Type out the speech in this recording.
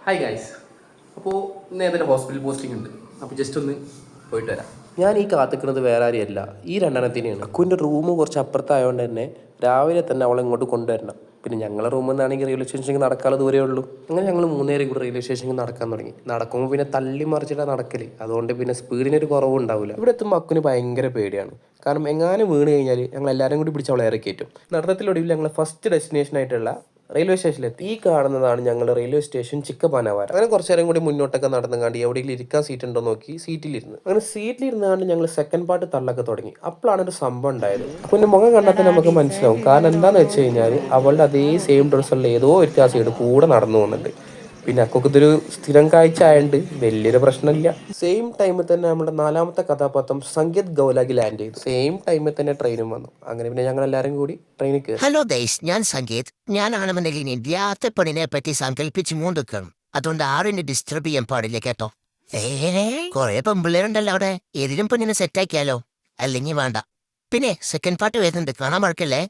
Hi guys. അപ്പോൾ ഇന്ന് ഏതൊരു ഹോസ്പിറ്റൽ പോസ്റ്റിംഗ് ഉണ്ട്. അപ്പോൾ ജസ്റ്റ് ഒന്ന് പോയിട്ട് വരാം. ഞാൻ ഈ കാത്തിക്കുന്നത് വേറെ ആരെയല്ല, ഈ രണ്ടെണ്ണത്തിനെയാണ്. അക്കുവിൻ്റെ റൂം കുറച്ച് അപ്പുറത്തായതുകൊണ്ട് തന്നെ രാവിലെ തന്നെ അവളെ ഇങ്ങോട്ട് കൊണ്ടുവരണം. പിന്നെ ഞങ്ങളെ റൂമിൽ നിന്നാണെങ്കിൽ റെയിൽവേ സ്റ്റേഷനിലേക്ക് നടക്കാനുള്ള ദൂരേ ഉള്ളൂ. അങ്ങനെ ഞങ്ങൾ മൂന്നേരം കൂടെ റെയിൽവേ സ്റ്റേഷനിൽ നടക്കാൻ തുടങ്ങി. നടക്കുമ്പോൾ പിന്നെ തള്ളി മറിച്ചിട്ടാണ് നടക്കല്, അതുകൊണ്ട് പിന്നെ സ്പീഡിനൊരു കുറവും ഉണ്ടാവില്ല. ഇവിടെ എത്തുമ്പോൾ അക്കുവിന് ഭയങ്കര പേടിയാണ്. കാരണം എങ്ങാനും വീണ് കഴിഞ്ഞാൽ ഞങ്ങൾ എല്ലാവരും കൂടി പിടിച്ച് അവളെ ഇറക്കി കയറ്റും. നടത്തത്തിലൊടുവിൽ ഞങ്ങൾ ഫസ്റ്റ് ഡെസ്റ്റിനേഷൻ ആയിട്ടുള്ള റെയിൽവേ സ്റ്റേഷനിലെത്തി. ഈ കാണുന്നതാണ് ഞങ്ങൾ റെയിൽവേ സ്റ്റേഷൻ ചിക്കപാനവാര. അങ്ങനെ കുറച്ച് നേരം കൂടി മുന്നോട്ടൊക്കെ നടന്നു കണ്ടി എവിടെയെങ്കിലും ഇരിക്കാൻ സീറ്റ് ഉണ്ടോ നോക്കി സീറ്റിലിരുന്ന്. അങ്ങനെ സീറ്റിലിരുന്നാണ്ട് ഞങ്ങൾ സെക്കൻഡ് പാർട്ട് തള്ളൊക്കെ തുടങ്ങി. അപ്പോഴാണ് ഒരു സംഭവം ഉണ്ടായത്. അപ്പോൾ എൻ്റെ മുഖം കണ്ടാൽ തന്നെ നമുക്ക് മനസ്സിലാവും. കാരണം എന്താണെന്ന് വെച്ച് കഴിഞ്ഞാൽ അവളുടെ അതേ സെയിം ഡ്രസ്സുള്ള ഏതോ ഒരു ആ സൈഡ് കൂടെ നടന്നു പോകുന്നുണ്ട്. പിന്നെ അക്കൊക്കെ ഇതൊരു സ്ഥിരം കാഴ്ച ആയതുകൊണ്ട് വലിയൊരു പ്രശ്നമില്ല. സെയിം ടൈമിൽ തന്നെ നമ്മുടെ നാലാമത്തെ കഥാപാത്രം സംഗീത് ഗൗലാഗി ലാൻഡ് ചെയ്തു. സെയിം ടൈമിൽ തന്നെ ട്രെയിനും വന്നു. അങ്ങനെ പിന്നെ ഞങ്ങൾ എല്ലാവരും കൂടി ട്രെയിനിൽ കയറി. ഹലോ ദൈസ്, ഞാൻ സംഗീത്. ഞാനാണെന്നുണ്ടെങ്കിൽ ഇന്ത്യാത്തെ പെണ്ണിനെ പറ്റി സങ്കല്പിച്ച് മൂന്നിക്കണം. അതുകൊണ്ട് ആരും ഡിസ്റ്റർബ് ചെയ്യാൻ പാടില്ല കേട്ടോ. കൊറേ പെമ്പിള്ളേരുണ്ടല്ലോ അവിടെ. ഏതിലും പെണ്ണിനെ സെറ്റാക്കിയാലോ? അല്ലെങ്കിൽ വേണ്ട. പിന്നെ സെക്കൻഡ് പാർട്ട് വരുന്നുണ്ട്, കാണാൻ മറക്കല്ലേ.